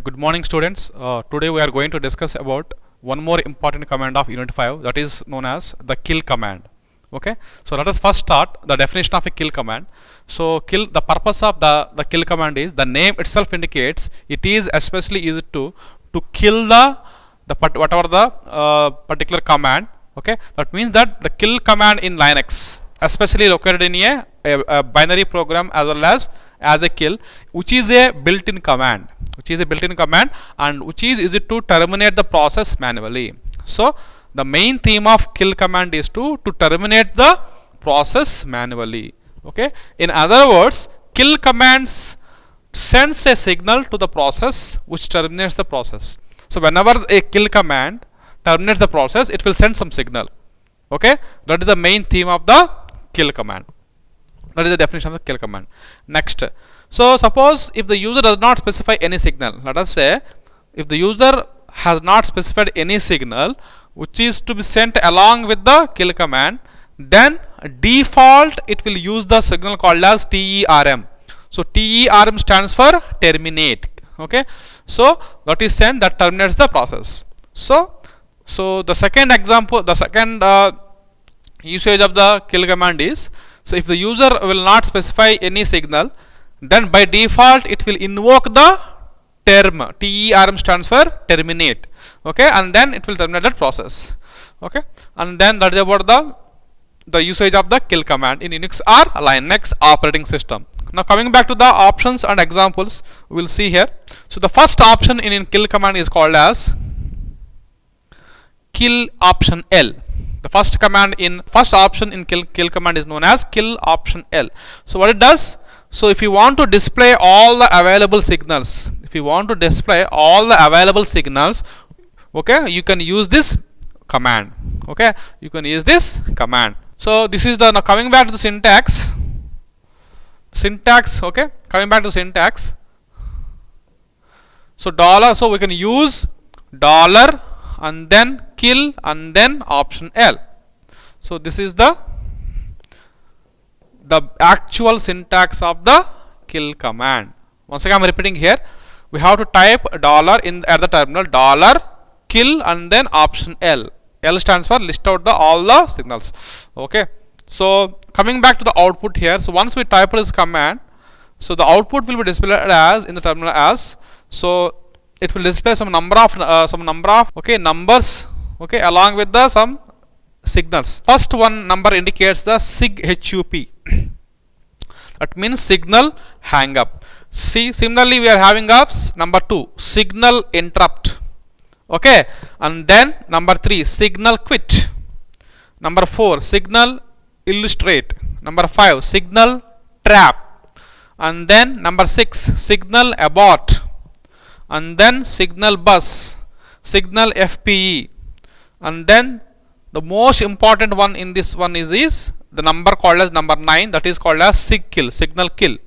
Good morning, students. Today we are going to discuss about one more important command of Unit 5, that is known as the kill command. Okay, so let us first start the definition of a kill command. So the purpose of the kill command is, the name itself indicates it is especially used to kill whatever the particular command. Okay, that means that the kill command in Linux, especially located in a binary program as well as a kill, which is a built-in command, and which is used to terminate the process manually. So the main theme of kill command is to terminate the process manually. Okay, in other words, kill commands sends a signal to the process which terminates the process. So whenever a kill command terminates the process, it will send some signal. Okay, that is the main theme of the kill command. That is the definition of the kill command. Next, so suppose if the user does not specify any signal, let us say if the user has not specified any signal which is to be sent along with the kill command, then default it will use the signal called as TERM. So TERM stands for terminate. Okay, so that is sent, that terminates the process. So the second example, the second usage of the kill command is, so if the user will not specify any signal, then by default it will invoke the term. TERM stands for terminate. Okay, and then it will terminate that process. Okay, and then that is about the usage of the kill command in Unix or Linux operating system. Now coming back to the options and examples, we will see here. So the first option in kill command is called as kill option L. The first option in kill command is known as kill option L. So what it does, so if you want to display all the available signals, okay, you can use this command. Okay, you can use this command. So this is the, now coming back to the syntax. Okay, coming back to syntax. So so we can use dollar and then kill and then option L. So this is the actual syntax of the kill command. Once again I am repeating here, we have to type dollar at the terminal, dollar kill and then option L. L stands for list out all the signals. Okay, so coming back to the output here, so once we type this command, so the output will be displayed as in the terminal as, so it will display some number of numbers, okay, along with the some signals. First one number indicates the SIGHUP. That means signal hang up. See, similarly we are having number 2, signal interrupt. Okay, and then number 3, signal quit. Number 4, signal illustrate. Number 5, signal trap. And then number 6, signal abort. And then signal bus, signal FPE. And then the most important one in this one is the number called as number 9, that is called as sig kill, signal kill.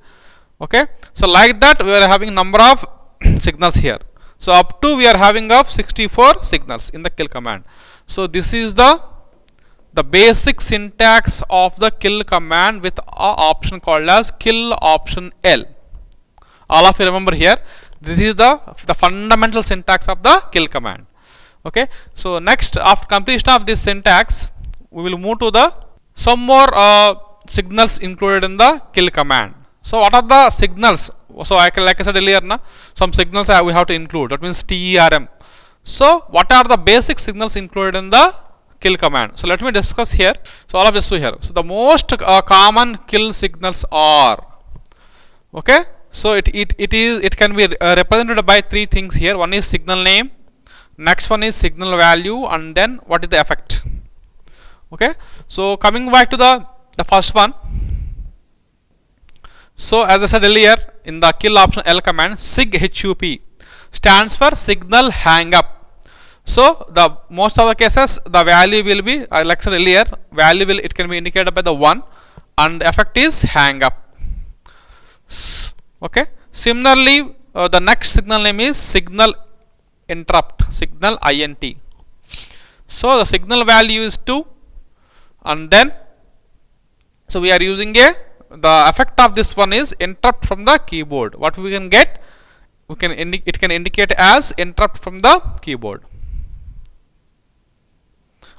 Okay, so like that we are having number of signals here. So up to we are having 64 signals in the kill command. So this is the basic syntax of the kill command with a option called as kill option L. All of you remember here, this is the fundamental syntax of the kill command. Okay, so next, after completion of this syntax, we will move to some more signals included in the kill command. So what are the signals? So like I said earlier, some signals we have to include, that means TERM. So what are the basic signals included in the kill command? So let me discuss here. So all of this here. So the most common kill signals are, okay, so it can be represented by 3 things here. One is signal name, next one is signal value, and then what is the effect. Okay, so coming back to the first one. So as I said earlier, in the kill option L command, SIGHUP stands for signal hang up. So the most of the cases the value will be, like I said earlier, it can be indicated by the 1, and effect is hang up. Okay, similarly the next signal name is signal interrupt, signal INT. So the signal value is 2, and then so we are using the effect of this one is interrupt from the keyboard. What we can get, it can indicate as interrupt from the keyboard.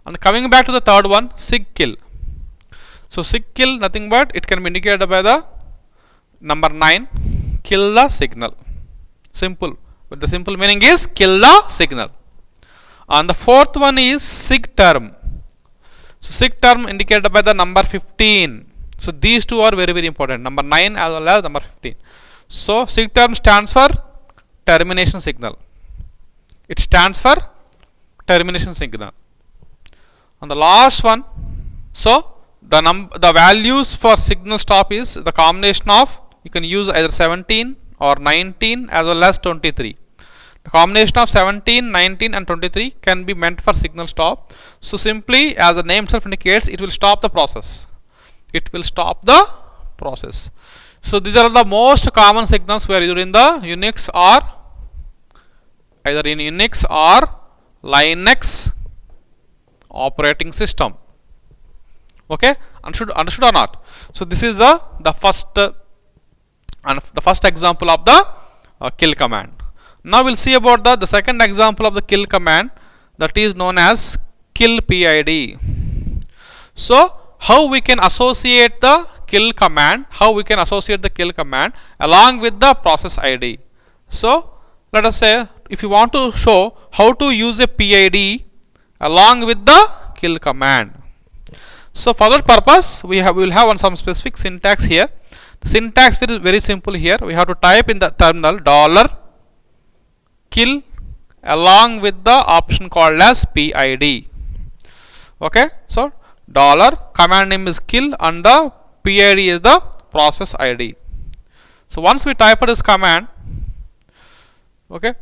And coming back to the third one, sig kill. So sig kill, nothing but it can be indicated by the number 9, kill the signal. Simple. But the simple meaning is kill the signal. And the fourth one is sig term. So sig term indicated by the number 15. So these two are very important, number 9 as well as number 15. So sig term stands for termination signal. It stands for termination signal. And the last one, so the values for signal stop is the combination of, you can use either 17 or 19 as well as 23. The combination of 17, 19 and 23 can be meant for signal stop. So simply, as the name itself indicates, it will stop the process. It will stop the process. So these are the most common signals where either in the Unix or Linux operating system. Okay, understood or not? So this is the first example of the kill command. Now we'll see about the second example of the kill command, that is known as kill PID. So how we can associate the kill command, along with the process ID. So let us say if you want to show how to use a PID along with the kill command. So for that purpose we will have some specific syntax here. The syntax is very simple here. We have to type in the terminal $kill along with the option called as PID. Okay, so command name is kill and the PID is the process ID. So once we type this command, okay,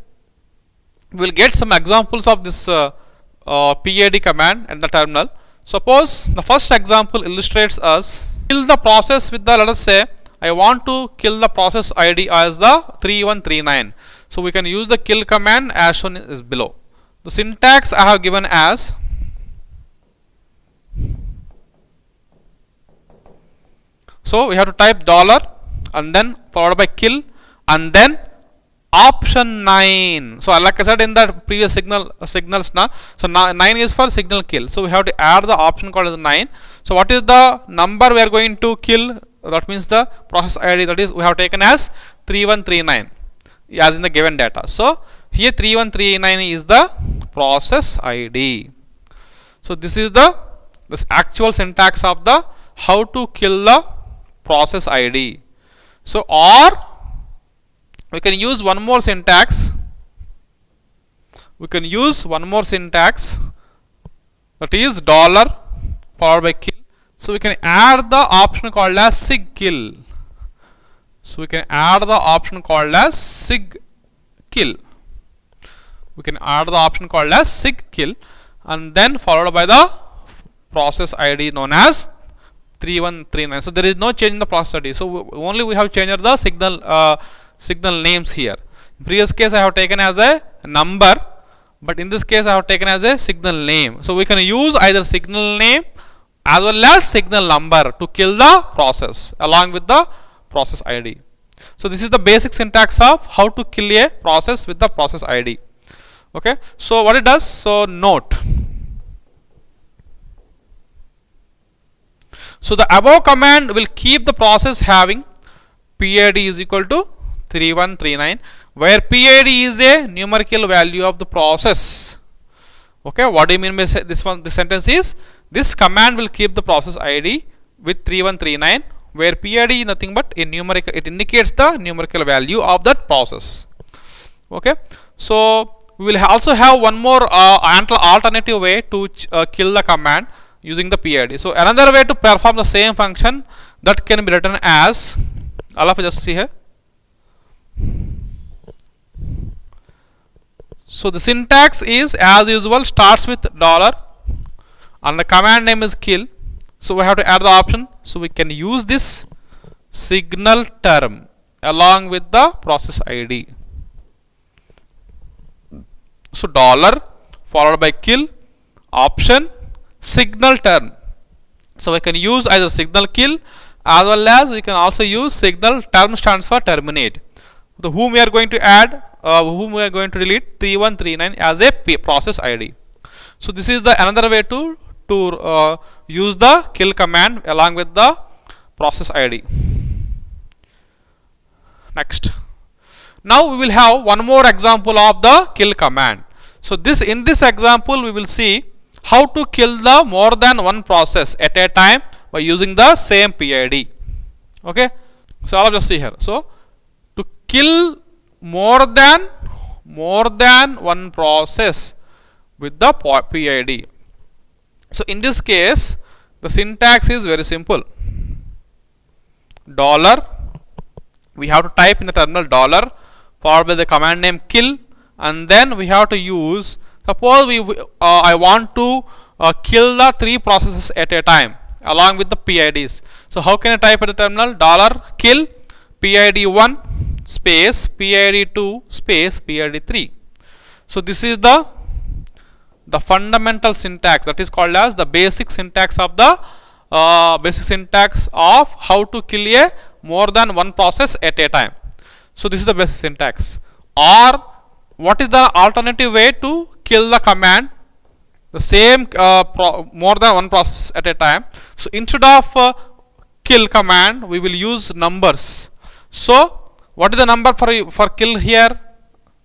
we will get some examples of this PID command in the terminal. Suppose the first example illustrates us kill the process with the, let us say I want to kill the process ID as the 3139. So we can use the kill command as shown is below. The syntax I have given as so we have to type dollar and then followed by kill and then option 9. So like I said in the previous signals now, so 9 is for signal kill. So we have to add the option called as 9. So what is the number we are going to kill? That means the process ID, that is we have taken as 3139 as in the given data. So here 3139 is the process ID. So this is this actual syntax of the how to kill the process ID. So or we can use one more syntax. That is dollar followed by kill. So we can add the option called as sig kill. And then followed by the process ID known as 3139. So there is no change in the process ID. So only we have changed the signal names here. In previous case I have taken as a number, but in this case I have taken as a signal name. So we can use either signal name as well as signal number to kill the process along with the process ID. So this is the basic syntax of how to kill a process with the process ID. Okay, so what it does, so note. So the above command will keep the process having PID is equal to 3139, where PID is a numerical value of the process. Okay, what do you mean by this one? This sentence is this command will keep the process ID with 3139, where PID is nothing but a numerical, it indicates the numerical value of that process. Okay, so we will also have one more alternative way to kill the command using the PID. So another way to perform the same function, that can be written as, all of you just see here. So the syntax is as usual, starts with dollar and the command name is kill. So we have to add the option. So we can use this signal term along with the process ID. So dollar followed by kill, option, signal term. So we can use either signal kill as well as we can also use signal term, stands for terminate. the whom we are going to add, whom we are going to delete 3139 as a process ID. So this is the another way to use the kill command along with the process ID. Next, now we will have one more example of the kill command. So in this example we will see how to kill the more than one process at a time by using the same PID. Okay, so all of us see here. So to kill more than one process with the PID. So in this case the syntax is very simple. Dollar, we have to type in the terminal dollar followed by the command name kill, and then we have to use, suppose I want to kill the 3 processes at a time along with the PIDs. So how can I type at the terminal? Dollar kill PID1 space PID2 space PID3. So this is the fundamental syntax, that is called as the basic syntax of the how to kill a more than one process at a time. So this is the basic syntax. Or what is the alternative way to kill the command the same more than one process at a time? So instead of kill command we will use numbers. So what is the number for kill here?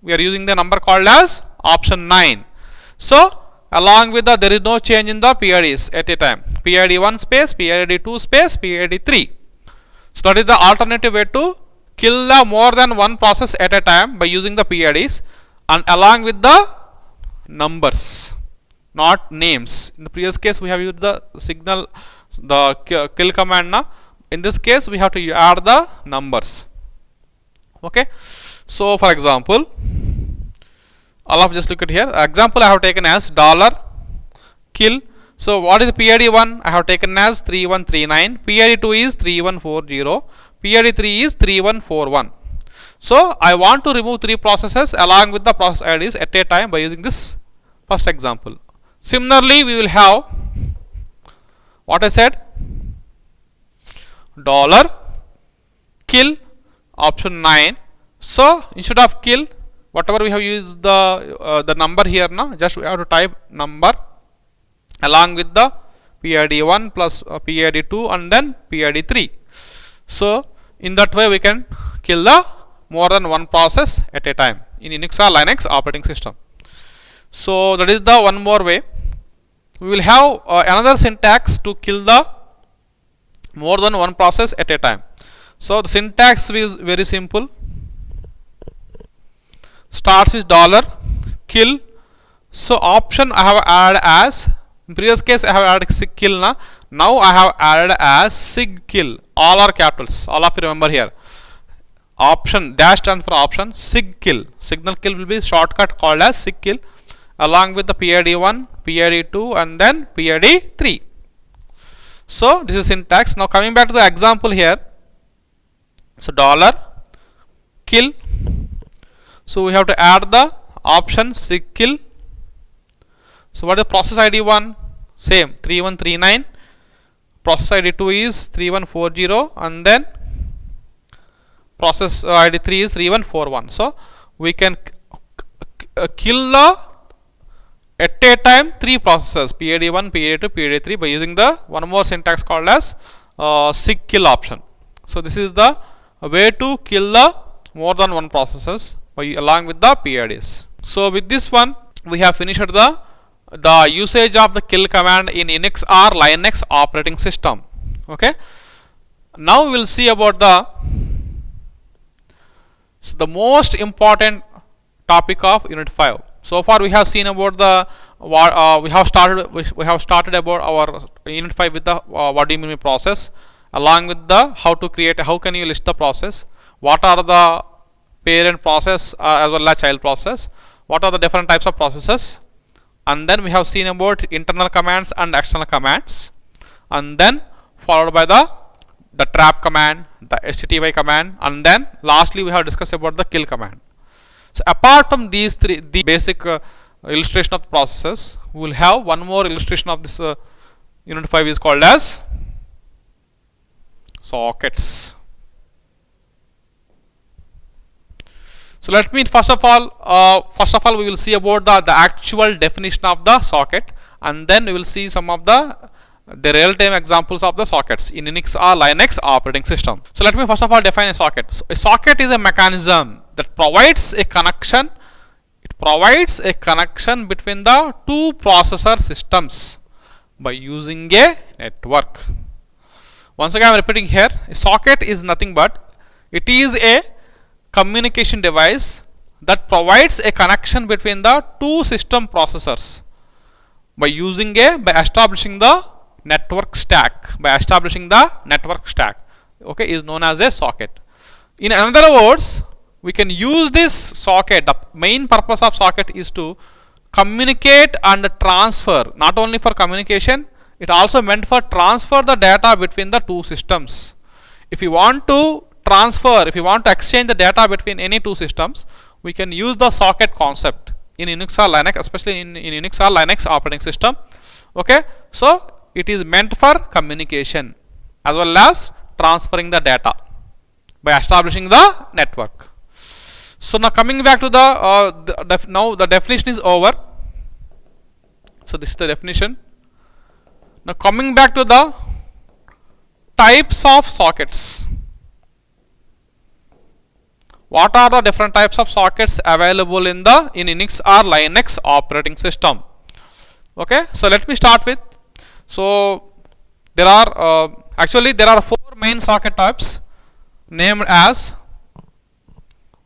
We are using the number called as option 9. So along with the, there is no change in the PIDs at a time. PID1 space PID2 space PID3. So that is the alternative way to kill the more than one process at a time by using the PIDs and along with the numbers, not names. In the previous case we have used the signal, the kill command. Now in this case we have to add the numbers. Okay, so for example, all of just look at here. Example I have taken as dollar kill. So what is the PID1? I have taken as 3139. PID2 is 3140. PID3 is 3141. So I want to remove 3 processes along with the process IDs at a time by using this first example. Similarly, we will have what I said, dollar kill option 9. So instead of kill, whatever we have used the number here now, just we have to type number along with the PID1 plus PID2 and then PID3. So in that way we can kill the more than one process at a time in Unix or Linux operating system. So that is the one more way. We will have another syntax to kill the more than one process at a time. So the syntax is very simple. Starts with dollar kill. So option I have added as, in previous case I have added sig kill. Now I have added as sig kill. All are capitals. All of you remember here. Option dash stands for option, sig kill. Signal kill will be shortcut called as sig kill along with the PID1, PID2 and then PID3. So this is syntax. Now coming back to the example here. So dollar kill. So we have to add the option sig kill. So what is the process ID 1? Same 3139. Process ID 2 is 3140 and then process ID 3 is 3141. So we can kill the at a time 3 processes, PID1, PID2, PID3 by using the one more syntax called as sig kill option. So this is the way to kill the more than one processes by along with the PIDs. So with this one we have finished the usage of the kill command in Unix or Linux operating system. Okay. Now we will see about the most important topic of Unit 5. So far we have seen about the we have started about our Unit 5 with the what do you mean by process, along with the how can you list the process, what are the parent process as well as child process, what are the different types of processes, and then we have seen about internal commands and external commands, and then followed by the trap command, the stty command, and then lastly we have discussed about the kill command. So apart from these three, the basic illustration of the processes, we will have one more illustration of this Unit 5 is called as sockets. So let me first of all we will see about the actual definition of the socket, and then we will see some of the real-time examples of the sockets in Unix or Linux operating system. So let me first of all define a socket. So a socket is a mechanism that provides a connection. It provides a connection between the two processor systems by using a network. Once again I am repeating here, a socket is nothing but it is a communication device that provides a connection between the two system processors by establishing the network stack. Okay, is known as a socket. In other words, we can use this socket. The main purpose of socket is to communicate and transfer. Not only for communication, it also meant for transfer the data between the two systems. If you want to exchange the data between any two systems, we can use the socket concept in Unix or Linux, especially in Unix or Linux operating system. Okay, so it is meant for communication as well as transferring the data by establishing the network. So now coming back to now the definition is over. So this is the definition. Now coming back to the types of sockets. What are the different types of sockets available in Unix or Linux operating system? Okay, so let me start with. So there are four main socket types named as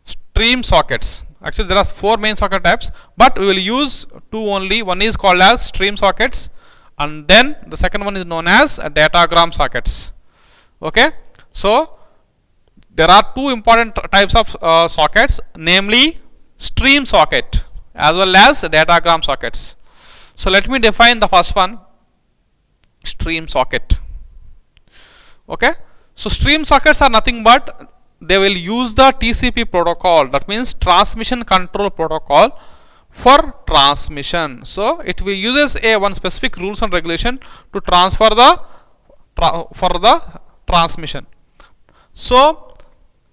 stream sockets. Actually there are four main socket types, but we will use two only. One is called as stream sockets, and then the second one is known as datagram sockets. Okay, so there are two important types of sockets, namely stream socket as well as datagram sockets. So let me define the first one, stream socket. Okay, so stream sockets are nothing but they will use the TCP protocol, that means transmission control protocol, for transmission. So it will uses one specific rules and regulation to transfer the transmission. So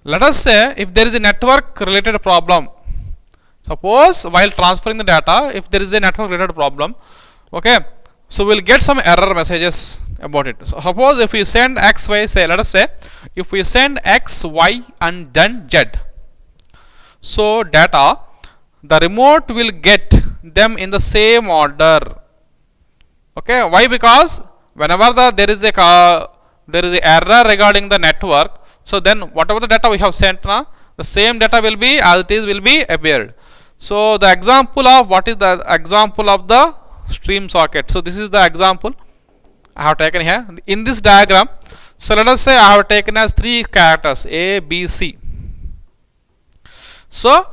let us say if there is a network related problem, suppose while transferring the data, if there is a network related problem, okay, so we'll get some error messages about it. So suppose if we send x, y, let us say if we send x, y and then z, so data, the remote will get them in the same order. Okay, why? Because whenever there is a error regarding the network, so then whatever the data we have sent now, the same data will be as it is will be appeared. So the example of the stream socket. So this is the example I have taken here in this diagram. So let us say I have taken as three characters A, B, C. So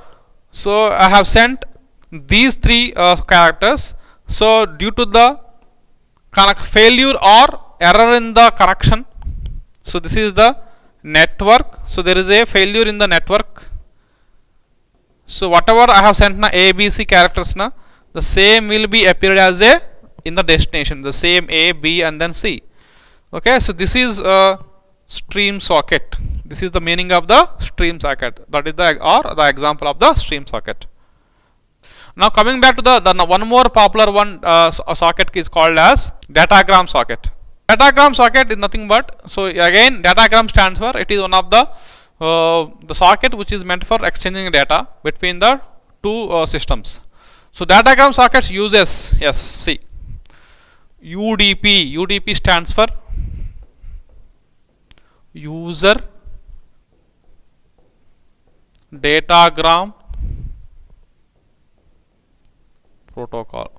I have sent these three characters. So due to the failure or error in the connection, so this is the network. So there is a failure in the network. So whatever I have sent na A, B, C characters na, the same will be appeared as in the destination, the same A, B and then C. Okay, so this is a stream socket. This is the meaning of the stream socket. That is the example of the stream socket. Now coming back to the one more popular one socket is called as datagram socket. Datagram socket is nothing but, so again datagram stands for, it is one of the socket which is meant for exchanging data between the two systems. So datagram sockets uses, yes, see, UDP. UDP stands for user datagram protocol.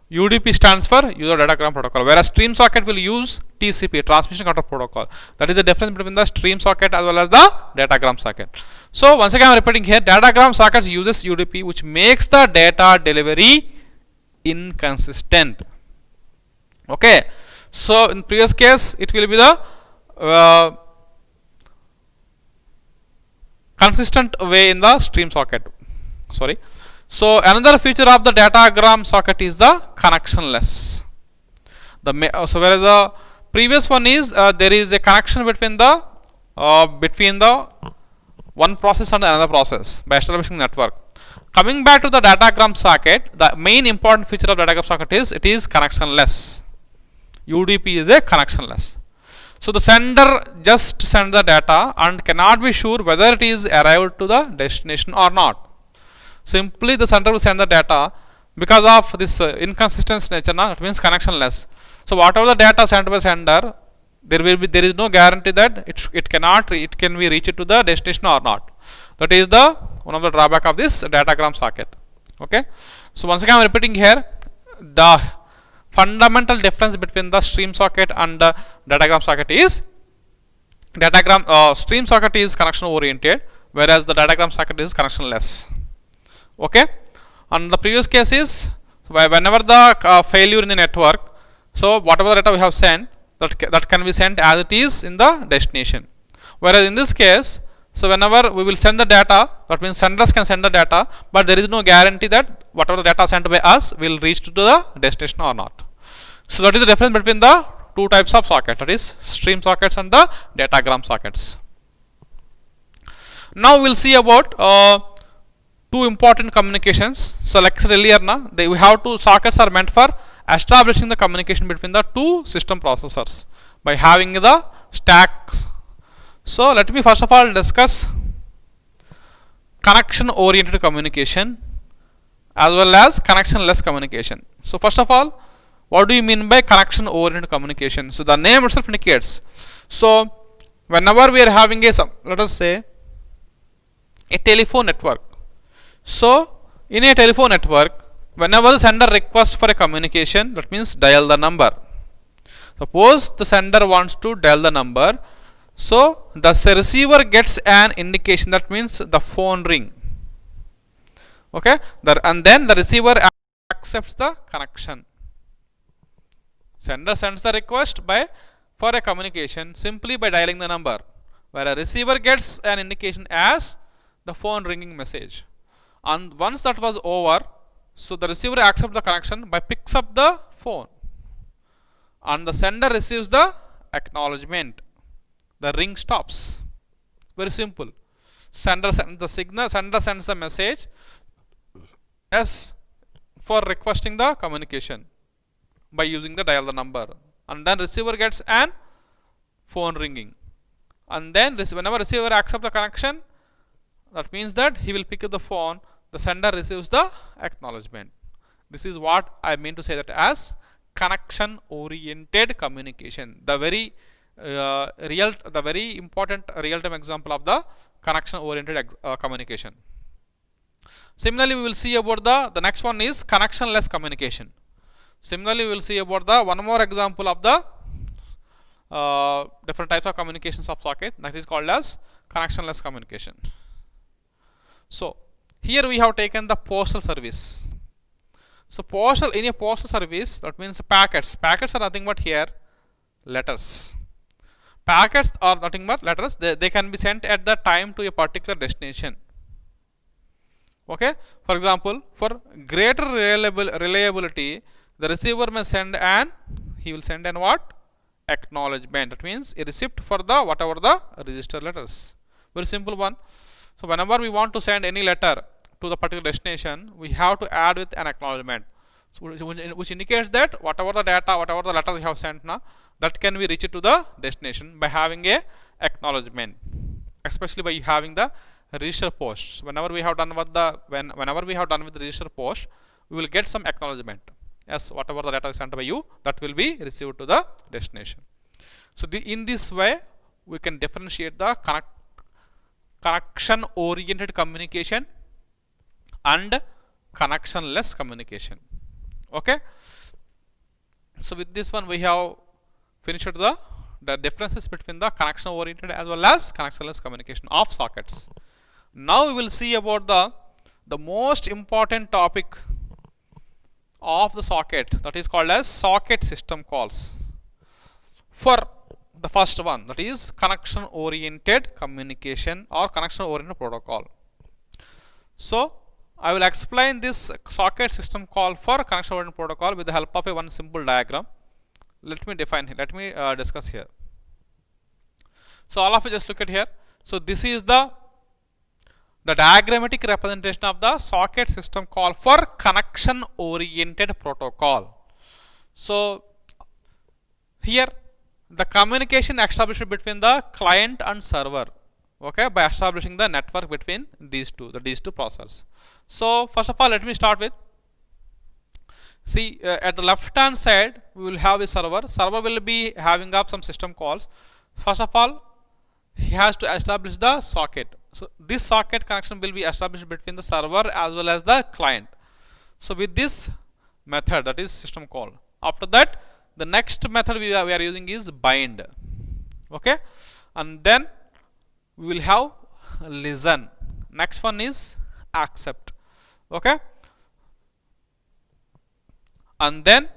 UDP stands for user datagram protocol, whereas stream socket will use TCP, transmission control protocol. That is the difference between the stream socket as well as the datagram socket. So once again I am repeating here, datagram sockets uses UDP, which makes the data delivery inconsistent. Okay, so in previous case it will be the consistent way in the stream socket. Sorry. So another feature of the datagram socket is the connectionless. So whereas the previous one is there is a connection between the one process and another process by establishing network. Coming back to the datagram socket, the main important feature of datagram socket is it is connectionless. UDP is a connectionless. So the sender just sends the data and cannot be sure whether it is arrived to the destination or not. Simply the sender will send the data. Because of this inconsistent nature, it means connectionless. So whatever the data sent by sender, there is no guarantee that it can be reached to the destination or not. That is the one of the drawback of this datagram socket. Okay. So once again I am repeating here, the fundamental difference between the stream socket and the datagram socket is stream socket is connection oriented, whereas the datagram socket is connectionless. Okay. And the previous case is whenever the failure in the network, so whatever the data we have sent, that can be sent as it is in the destination. Whereas in this case, so whenever we will send the data, that means senders can send the data, but there is no guarantee that whatever the data sent by us will reach to the destination or not. So that is the difference between the two types of sockets, that is stream sockets and the datagram sockets. Now we will see about two important communications. So like I said earlier, we have two sockets are meant for establishing the communication between the two system processors by having the stacks. So let me first of all discuss connection oriented communication as well as connectionless communication. So first of all, what do you mean by connection oriented communication? So the name itself indicates. So whenever we are having let us say a telephone network. So in a telephone network, whenever the sender requests for a communication, that means dial the number. Suppose the sender wants to dial the number, so the receiver gets an indication, that means the phone ring. Okay, and then the receiver accepts the connection. Sender sends the request for a communication simply by dialing the number, where a receiver gets an indication as the phone ringing message. And once that was over, so the receiver accepts the connection by picks up the phone, and the sender receives the acknowledgement. The ring stops. Very simple. Sender sends the signal. Sender sends the message S for requesting the communication by using the dial the number, and then receiver gets an phone ringing, and then whenever receiver accepts the connection, that means that he will pick up the phone. The sender receives the acknowledgement. This is what I mean to say that as connection oriented communication. The very important real time example of the connection oriented communication. Similarly, we will see about the next one is connectionless communication. Similarly, we will see about the one more example of the different types of communications of socket, that is called as connectionless communication. So here we have taken the postal service. So in a postal service, that means packets. Packets are nothing but here letters. Packets are nothing but letters. They can be sent at the time to a particular destination. Okay. For example, for greater reliability, the receiver may send he will send an what? Acknowledgement. That means a receipt for the whatever the register letters. Very simple one. So whenever we want to send any letter to the particular destination, we have to add with an acknowledgement, so which indicates that whatever the data, whatever the letter we have sent that can be reached to the destination by having a acknowledgement, especially by having the register post. Whenever we have done with the register post, we will get some acknowledgement. Yes, whatever the data is sent by you, that will be received to the destination. So in this way, we can differentiate the connection oriented communication and connectionless communication. Okay. So with this one, we have finished the differences between the connection oriented as well as connectionless communication of sockets. Now we will see about the most important topic of the socket, that is called as socket system calls. For the first one, that is connection oriented communication or connection oriented protocol. So I will explain this socket system call for connection oriented protocol with the help of one simple diagram. Let me discuss here. So all of you just look at here. So this is the the diagrammatic representation of the socket system call for connection oriented protocol. So here the communication established between the client and server, okay, by establishing the network between these two processors. So first of all, let me start with, see, at the left hand side we will have a server will be having up some system calls. First of all, he has to establish the socket. So this socket connection will be established between the server as well as the client. So with this method, that is system call. After that, the next method we are using is bind, okay, and then we will have listen. Next one is accept, okay, and then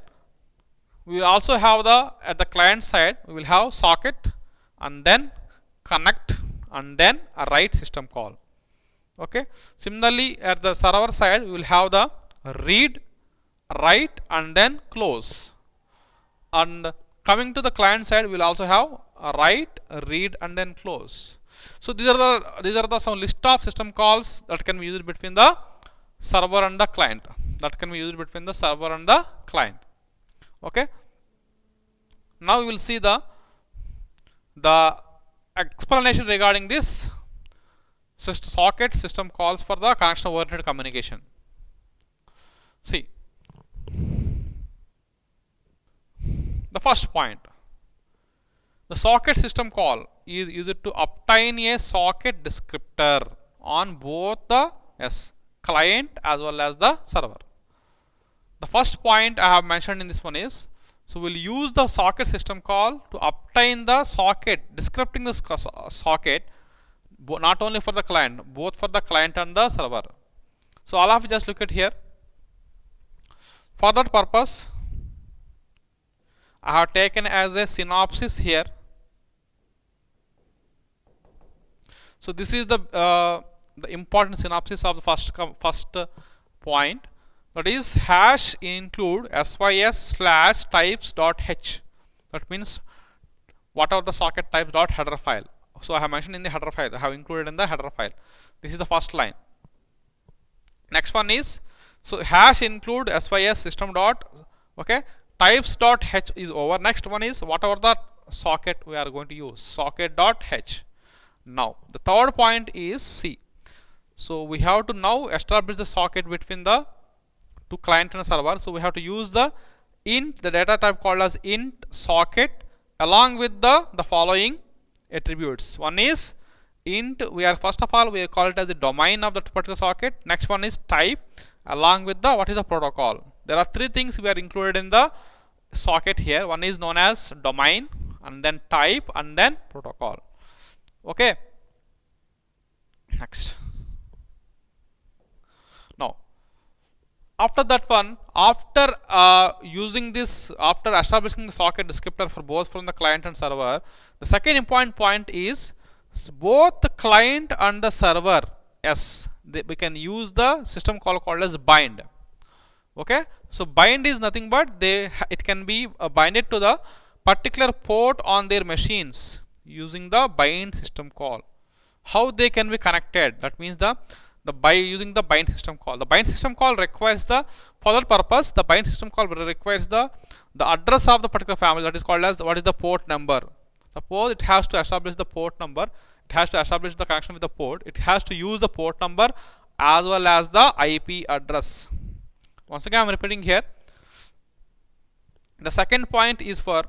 we will also have the, at the client side we will have socket, and then connect, and then a write system call, okay. Similarly, at the server side we will have the read, write, and then close, and coming to the client side we will also have a write, read, and then close. So these are the some list of system calls that can be used between the server and the client, okay. Now we will see the explanation regarding this socket system calls for the connection oriented communication. See, the first point, the socket system call is used to obtain a socket descriptor on both the client as well as the server. The first point I have mentioned in this one is, so we'll use the socket system call to obtain the socket, descripting the socket not only for the client, both for the client and the server. So all of you just look at here. For that purpose, I have taken as a synopsis here. So this is the important synopsis of the first point. That is hash include sys/types.h. That means what are the socket types dot header file. So I have mentioned in the header file, I have included in the header file. This is the first line. Next one is, so hash include sys system dot, okay, types.h is over. Next one is whatever the socket we are going to use, socket.h. Now the third point is C. So we have to now establish the socket between the two client and server. So we have to use the int, the data type called as int socket, along with the following attributes. One is int, we are first of all we call it as the domain of that particular socket. Next one is type, along with the what is the protocol. There are three things we are included in the socket here. One is known as domain, and then type, and then protocol, okay. Next, now after that one, after using this, after establishing the socket descriptor for both from the client and server, the second important point is both the client and the server, we can use the system call called as bind, okay. So bind is nothing but it can be binded to the particular port on their machines using the bind system call. How they can be connected, that means by using the bind system call. The bind system call requires for that purpose, the bind system call requires the address of the particular family, that is called as what is the port number. Suppose it has to establish the port number, it has to establish the connection with the port, it has to use the port number as well as the IP address. Once again I am repeating here. The second point is for,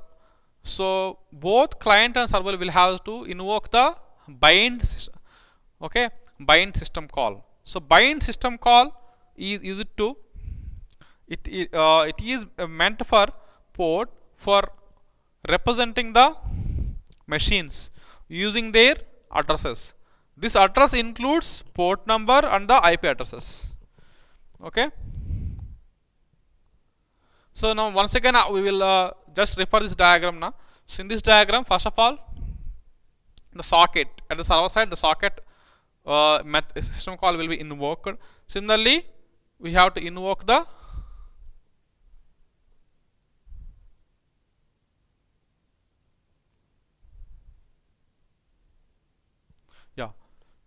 so both client and server will have to invoke the bind system, okay, bind system call. So bind system call is used to, it is meant for port for representing the machines using their addresses. This address includes port number and the IP addresses, okay. So now once again we will just refer this diagram now. So in this diagram, first of all, the socket at the server side, the socket system call will be invoked. Similarly, we have to invoke the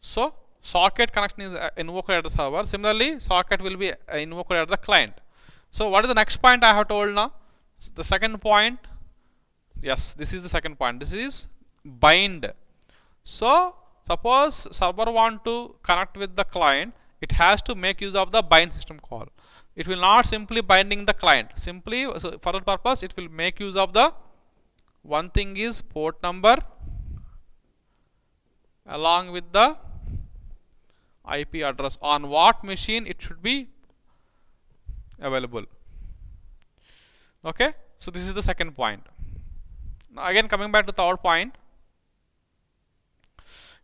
so socket connection is invoked at the server. Similarly, socket will be invoked at the client. So what is the next point I have told now? The second point, yes, this is the second point. This is bind. So suppose server want to connect with the client, it has to make use of the bind system call. It will not simply binding the client. Simply, so for that purpose, it will make use of the one thing is port number along with the IP address on what machine it should be available. Okay, so this is the second point. Now again coming back to the third point.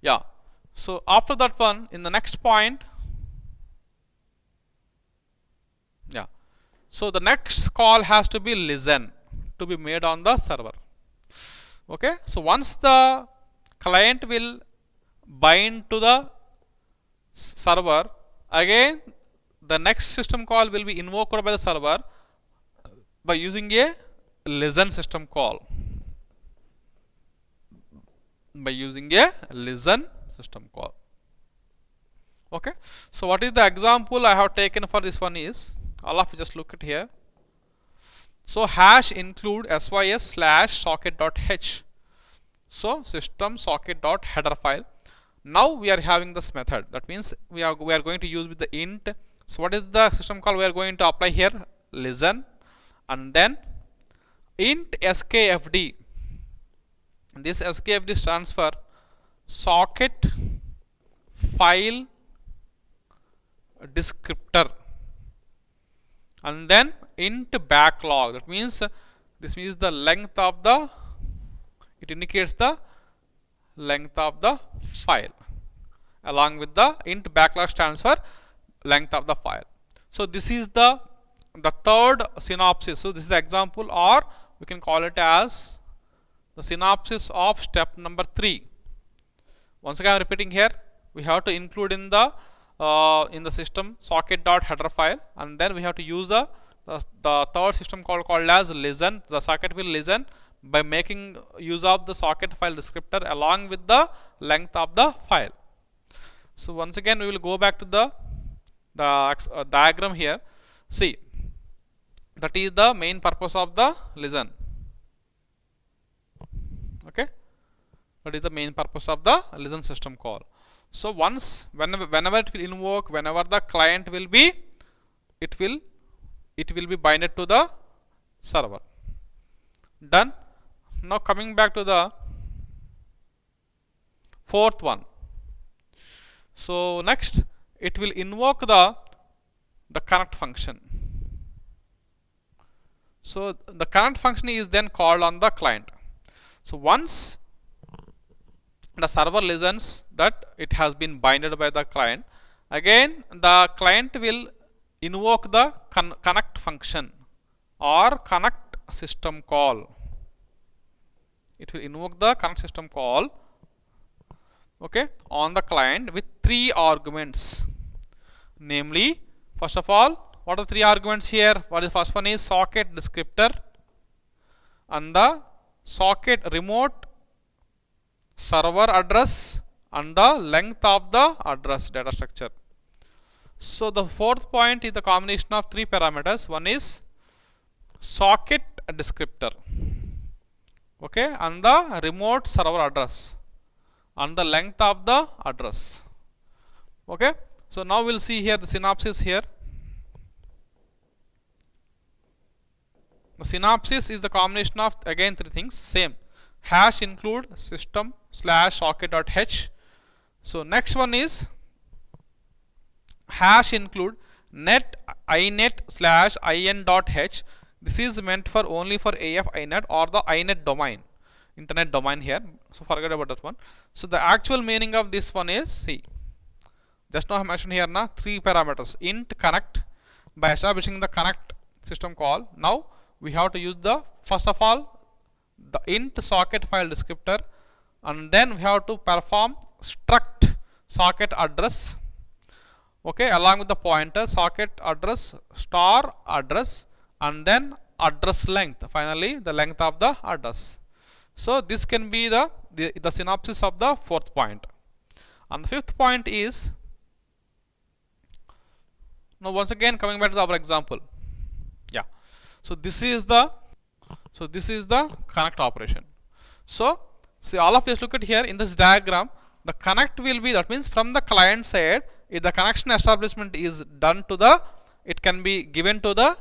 Yeah, so after that one, in the next point, yeah, so the next call has to be listen to be made on the server. Okay, so once the client will bind to the server, again the next system call will be invoked by the server by using a listen system call. By using a listen system call. Okay, so what is the example I have taken for this one is, all of you just look at here. So hash include sys slash socket.h. So system socket.header file. Now we are having this method. That means we are going to use with the int. So what is the system call we are going to apply here? Listen, and then int skfd. This skfd stands for socket file descriptor, and then int backlog. That means this means the length of the, it indicates the length of the file, along with the int backlog stands for length of the file. So this is the third synopsis. So this is the example, or we can call it as the synopsis of step number 3. Once again I am repeating here, we have to include in the system socket.header file, and then we have to use the third system call called as listen. The socket will listen by making use of the socket file descriptor along with the length of the file. So once again we will go back to the diagram here. See, that is the main purpose of the listen. Okay, that is the main purpose of the listen system call. So once whenever it will invoke, whenever the client will be, it will be binded to the server. Done. Now coming back to the fourth one. So next it will invoke the connect function. So the connect function is then called on the client. So once the server listens that it has been binded by the client, again the client will invoke the connect function or connect system call. It will invoke the connect system call, okay, on the client with 3 arguments. Namely, first of all, what are the 3 arguments here? What is the first one is socket descriptor and the socket remote server address and the length of the address data structure. So the fourth point is the combination of 3 parameters. One is socket descriptor, okay, and the remote server address and the length of the address. Okay, so now we'll see here the synopsis here. The synopsis is the combination of again 3 things, same, hash include system slash socket.h. So next one is hash include net inet slash in.h. This is meant for only for AF inet or the inet domain, internet domain here. So forget about that one. So the actual meaning of this one is, see, just now I mentioned here na 3 parameters. Int connect, by establishing the connect system call. Now we have to use the first of all the int socket file descriptor, and then we have to perform struct socket address, okay, along with the pointer socket address star address, and then address length, finally the length of the address. So this can be the synopsis of the fourth point. And the fifth point is Now once again coming back to our example. Yeah. So this is the connect operation. So see, all of us look at here in this diagram. The connect will be, that means from the client side, if the connection establishment is done to the, it can be given to the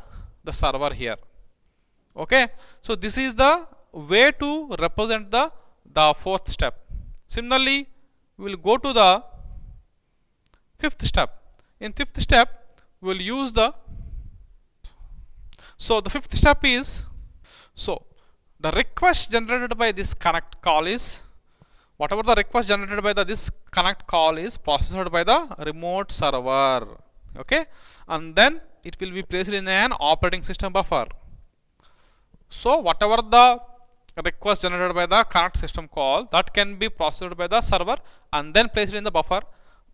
server here. Okay. So this is the way to represent the fourth step. Similarly, we will go to the fifth step. In fifth step, we will use the, so the fifth step is, so the request generated by this connect call is, whatever the request generated by this connect call is processed by the remote server. Okay, and then it will be placed in an operating system buffer. So whatever the request generated by the connect system call, that can be processed by the server and then placed in the buffer,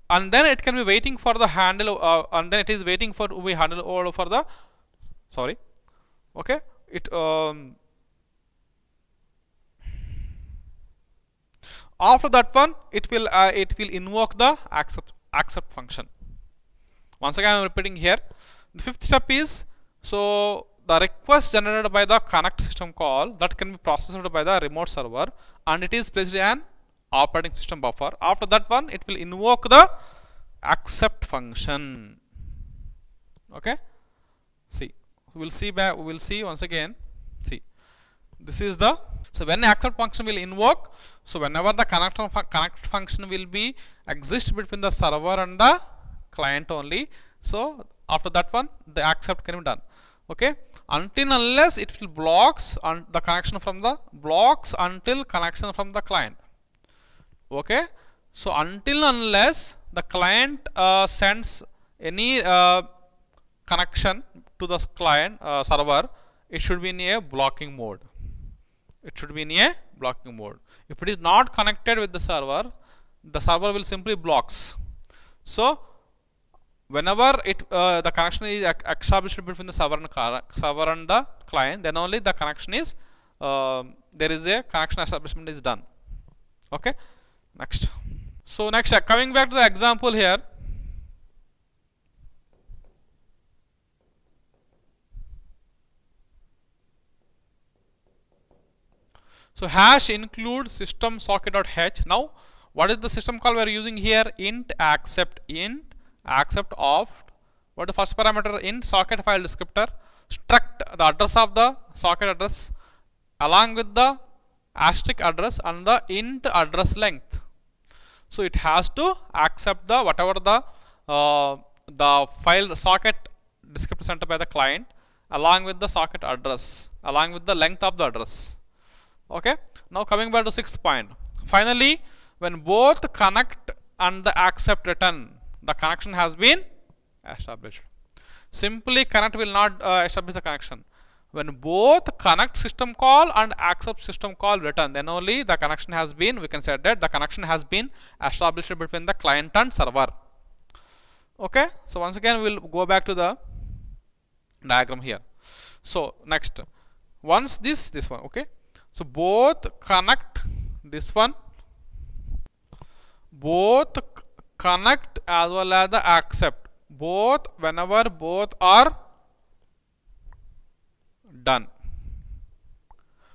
and then it can be waiting for the handle, and then it is waiting for to be handled over for the, sorry, okay, it after that one it will invoke the accept function. Once again I am repeating here, the fifth step is, so the request generated by the connect system call, that can be processed by the remote server and it is placed in an operating system buffer. After that one it will invoke the accept function. Okay, see, we will see once again. See, this is the, so when accept function will invoke, so whenever the connect function will be exist between the server and the client only, so after that one the accept can be done. Okay, until unless it will blocks on the connection from the blocks until connection from the client. Okay, so until unless the client sends any connection to the client server, it should be in a blocking mode. It should be in a blocking mode. If it is not connected with the server will simply blocks. So whenever it the connection is established between the server and the client, then only the connection is there is a connection establishment is done. Okay, next. So next, coming back to the example here. So hash include system socket.h. Now what is the system call we are using here? Int accept of, what is the first parameter? Int socket file descriptor, struct the address of the socket address along with the asterisk address and the int address length. So it has to accept the whatever the file socket descriptor sent by the client along with the socket address along with the length of the address. Okay, now coming back to sixth point. Finally, when both connect and the accept return, the connection has been established. Simply connect will not establish the connection. When both connect system call and accept system call return, then only the connection has been, we can say that the connection has been established between the client and server. Okay, so once again we will go back to the diagram here. So next, once this one, okay, so both connect, this one, both connect as well as the accept, both, whenever both are done,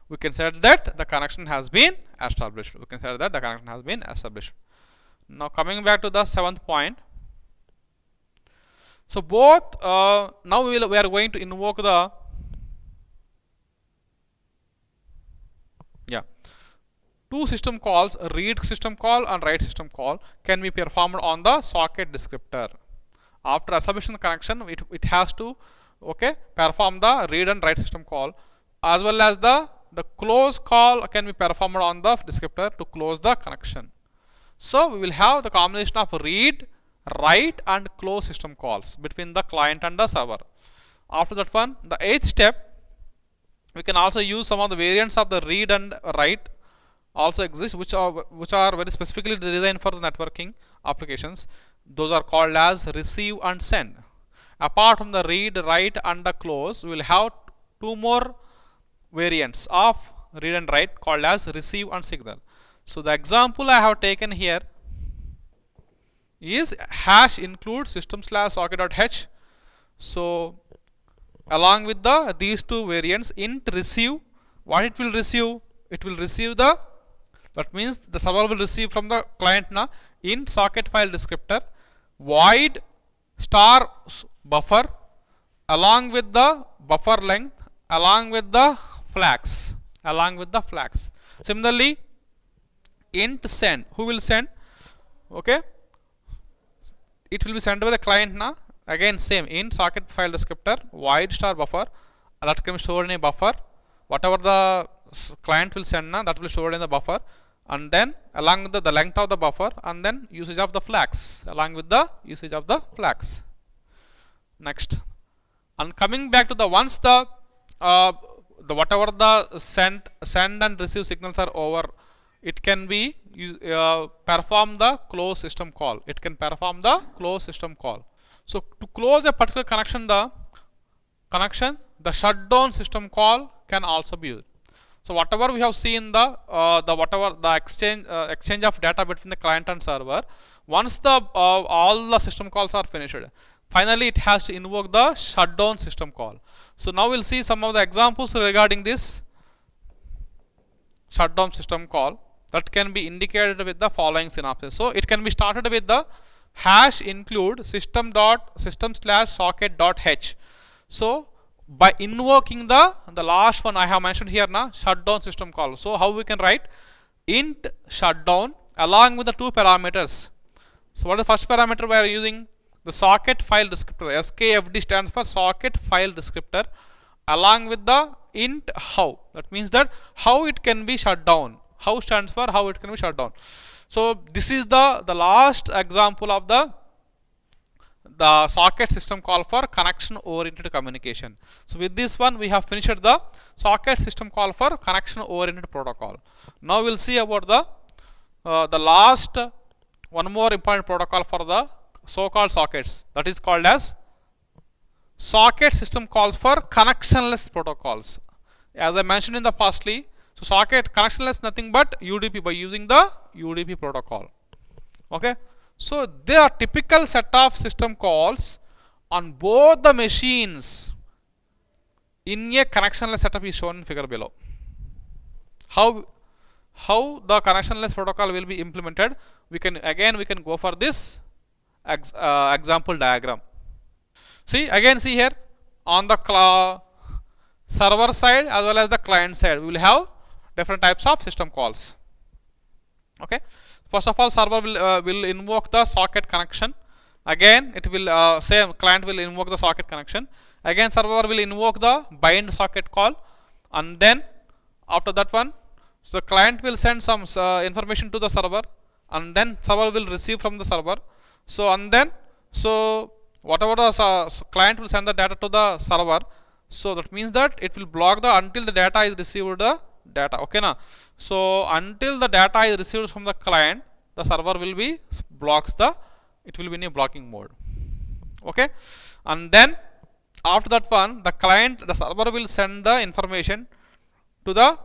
we can say that the connection has been established. We can say that the connection has been established. Now coming back to the seventh point. So both now we are going to invoke the two system calls, read system call and write system call, can be performed on the socket descriptor. After establishing the connection, it has to, okay, perform the read and write system call, as well as the close call can be performed on the descriptor to close the connection. So we will have the combination of read, write and close system calls between the client and the server. After that one, the eighth step, we can also use some of the variants of the read and write also exist, which are very specifically designed for the networking applications. Those are called as receive and send. Apart from the read, write and the close, we will have two more variants of read and write called as receive and signal. So the example I have taken here is hash include system/socket.h. So along with the these two variants, int receive, what it will receive, it will receive the, that means the server will receive from the client na int socket file descriptor void star buffer along with the buffer length along with the flags, along with the flags. Similarly int send, who will send, okay, it will be sent by the client na, again same int socket file descriptor void star buffer, that can be stored in a buffer, whatever the client will send na, that will be stored in the buffer, and then along with the length of the buffer, and then usage of the flags, along with the usage of the flags. Next, and coming back to the once the whatever the send and receive signals are over, it can be perform the close system call, it can perform the close system call. So to close a particular connection, the shutdown system call can also be used. So whatever we have seen the exchange of data between the client and server, once the all the system calls are finished, finally it has to invoke the shutdown system call. So now we'll see some of the examples regarding this shutdown system call that can be indicated with the following synopsis. So it can be started with the hash include system/socket.h. So by invoking the last one I have mentioned here na, shutdown system call. So how we can write int shutdown along with the two parameters. So what is the first parameter we are using? The socket file descriptor, skfd stands for socket file descriptor, along with the int how, that means that how it can be shut down, how stands for how it can be shut down. So this is the last example of the socket system call for connection oriented communication. So with this one we have finished the socket system call for connection oriented protocol. Now we'll see about the last one more important protocol for the so called sockets, that is called as socket system calls for connectionless protocols. As I mentioned in the pastly, so socket connectionless nothing but UDP, by using the UDP protocol. Okay, so there are typical set of system calls on both the machines in a connectionless setup is shown in figure below. How the connectionless protocol will be implemented, we can go for this example diagram. See here on the server side as well as the client side, we will have different types of system calls. Okay, first of all server will invoke the socket connection, again it will same client will invoke the socket connection, again server will invoke the bind socket call, and then after that one, so the client will send some information to the server, and then server will receive from the server. So and then whatever the client will send the data to the server, so that means that it will block the until the data is received the data. Okay na, so until the data is received from the client, the server will be blocks it will be in a blocking mode. Okay, and then after that one, the server will send the information to the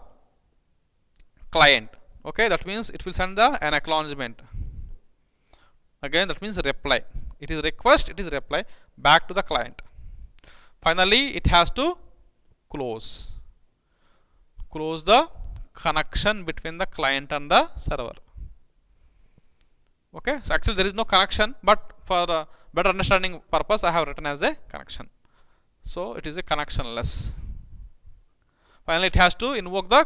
client. Okay, that means it will send an acknowledgement, again that means reply, it is request, it is reply back to the client. Finally it has to close the connection between the client and the server. Okay, so actually there is no connection, but for better understanding purpose I have written as a connection. So it is a connectionless. Finally it has to invoke the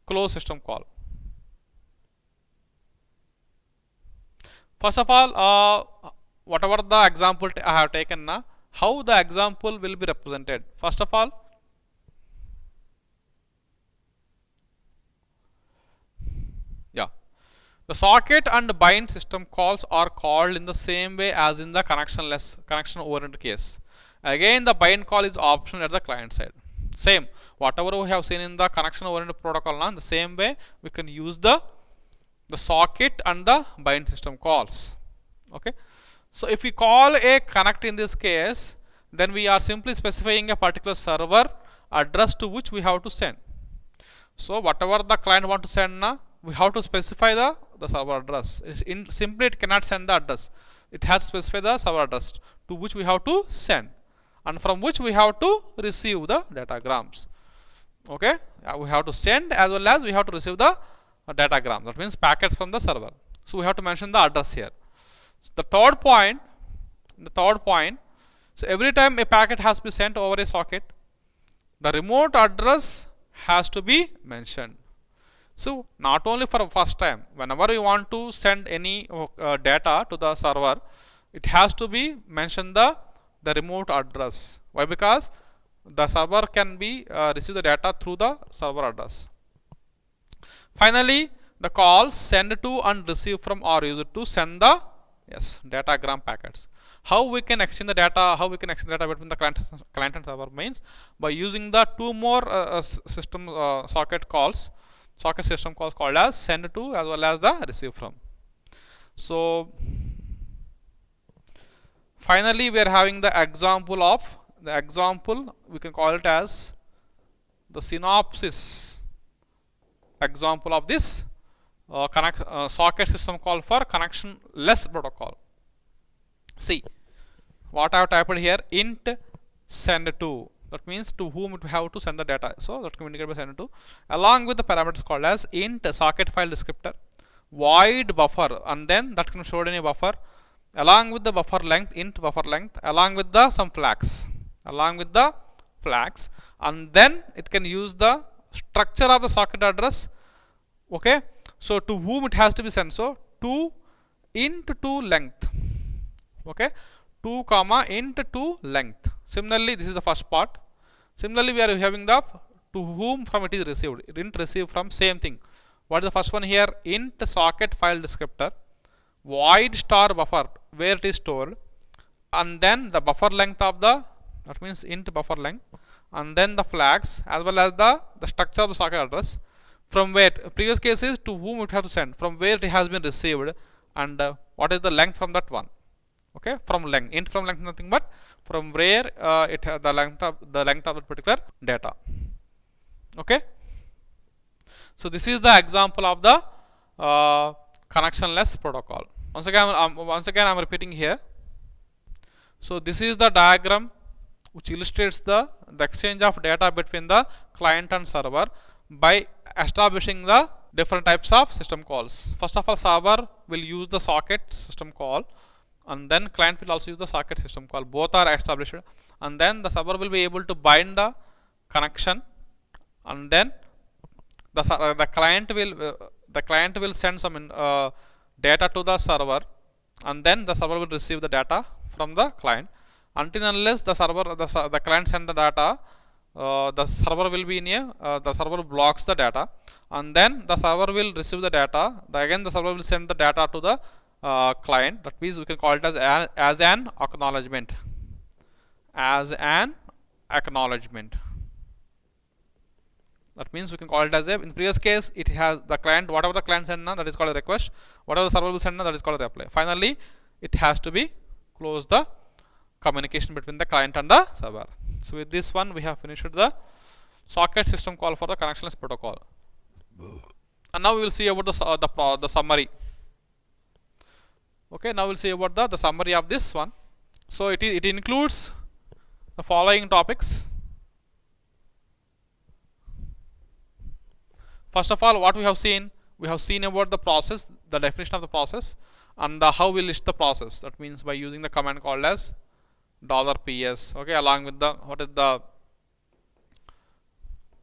close system call. First of all, whatever the example I have taken now, how the example will be represented. First of all, the socket and bind system calls are called in the same way as in the connection oriented case. Again the bind call is optional at the client side. Same whatever we have seen in the connection oriented protocol now, in the same way we can use the socket and the bind system calls. Okay, so if we call a connect in this case, then we are simply specifying a particular server address to which we have to send. So whatever the client want to send now, we have to specify the server address. Simply it cannot send the address, it has to specify the server address to which we have to send. and from which we have to receive the datagrams. Okay, we have to send as well as we have to receive the datagram. That means packets from the server. So we have to mention the address here. The third point, so every time a packet has to be sent over a socket, the remote address has to be mentioned. So not only for first time, whenever you want to send any data to the server, it has to be mentioned the remote address. Why? Because the server can be receive the data through the server address. Finally, the calls send to and receive from are used to send the datagram packets. How we can exchange the data? How we can exchange data between the client and server means by using the two more system socket system calls called as send to as well as the receive from. So finally, we are having the example we can call it as the synopsis example of this socket system call for connectionless protocol. See what I have typed here: int send to. That means to whom we have to send the data. So that can be indicated by send to, along with the parameters called as int socket file descriptor, void buffer, and then that can be stored in a buffer, along with the buffer length, int buffer length, along with the some flags, and then it can use the structure of the socket address. Okay, so to whom it has to be sent. So to int to length. Okay, 2 comma int to length. Similarly, this is the first part. Similarly, we are having the to whom from it is received. Int receive from, same thing. What is the first one here? Int socket file descriptor, void star buffer where it is stored, and then the buffer length of the, that means int buffer length, and then the flags as well as the structure of the socket address, from where previous case is to whom it has to send, from where it has been received, and what is the length from that one. Okay, from length, int from length nothing but from where the length of that particular data. Okay, so this is the example of the connectionless protocol. Once again I'm repeating here. So this is the diagram which illustrates the exchange of data between the client and server by establishing the different types of system calls. First of all, server will use the socket system call, and then client will also use the socket system call. Both are established, and then the server will be able to bind the connection, and then the client will send some data to the server, and then the server will receive the data from the client. Until unless the client send the data, the server will be in a the server blocks the data, and then the server will receive the data. Again the server will send the data to the client. That means we can call it as an acknowledgement. That means we can call it as a, in previous case it has the client, whatever the client send now, that is called a request, whatever the server will send now, that is called a reply. Finally it has to be close the communication between the client and the server. So with this one we have finished the socket system call for the connectionless protocol. And now we will see about the summary. Okay, now we'll see about the summary of this one. So it includes the following topics. First of all, what we have seen about the process, the definition of the process, and how we list the process. That means by using the command called as $ps. Okay, along with the what is the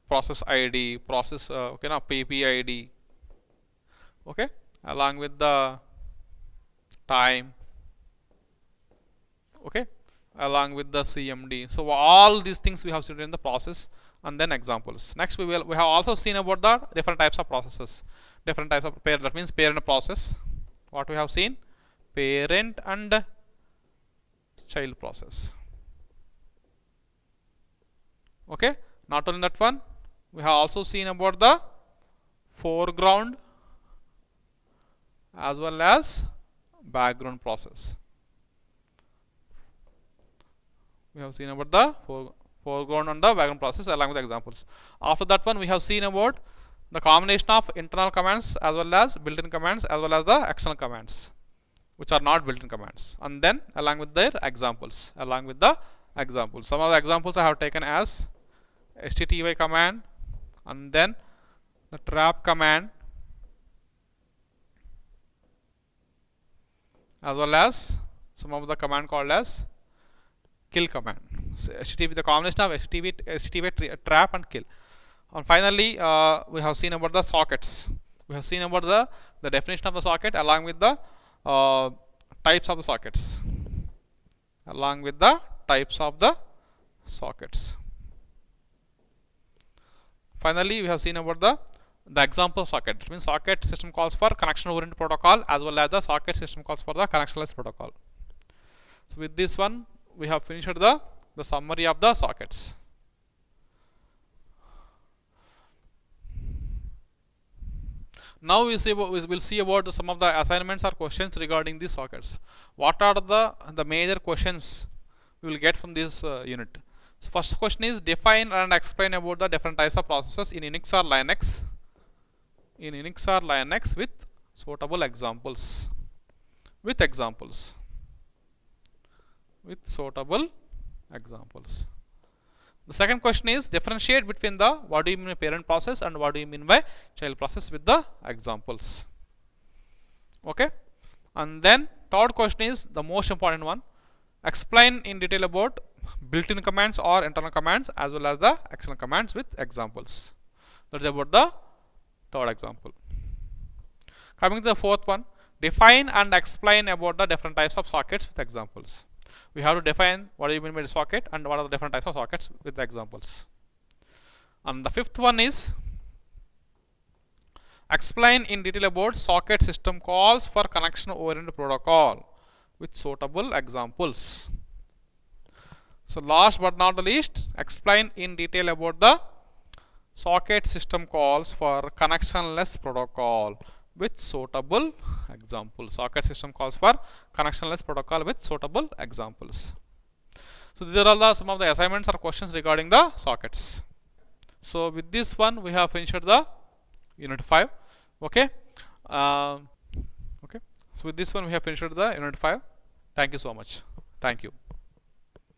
process ID, process PPID. Okay, along with the time. Okay, along with the CMD. So all these things we have seen in the process, and then examples. Next we have also seen about the different types of processes, different types of that means parent process. What we have seen, parent and child process. Okay, not only that one, we have also seen about the foreground as well as background process. We have seen about the foreground and the background process along with examples. After that one, we have seen about the combination of internal commands as well as built-in commands as well as the external commands which are not built-in commands, and then along with their examples, along with the examples. Some of the examples I have taken as stty command, and then the trap command, as well as some of the command called as kill command. So HTTP, the combination of HTTP trap and kill. And finally, we have seen about the sockets. We have seen about the definition of the socket along with the types of the sockets. Along with the types of the sockets. Finally, we have seen about the example of socket. It means socket system calls for connection oriented protocol, as well as the socket system calls for the connectionless protocol. So with this one, we have finished the summary of the sockets. Now we will see about some of the assignments or questions regarding these sockets. What are the major questions we will get from this unit? So first question is define and explain about the different types of processes in Unix or Linux. In Unix or Linux with suitable examples. With suitable examples. The second question is differentiate between the what do you mean by parent process and what do you mean by child process with the examples. Okay. And then third question is the most important one. Explain in detail about built-in commands or internal commands as well as the external commands with examples. That is about the third example. Coming to the fourth one, define and explain about the different types of sockets with examples. We have to define what do you mean by the socket and what are the different types of sockets with the examples. And the fifth one is explain in detail about socket system calls for connection oriented protocol with suitable examples. So last but not the least, explain in detail about the socket system calls for connectionless protocol with suitable examples. Socket system calls for connectionless protocol with suitable examples. So these are all some of the assignments or questions regarding the sockets. So with this one we have finished the unit 5. Okay. Okay. So with this one we have finished the unit 5. Thank you so much. Thank you.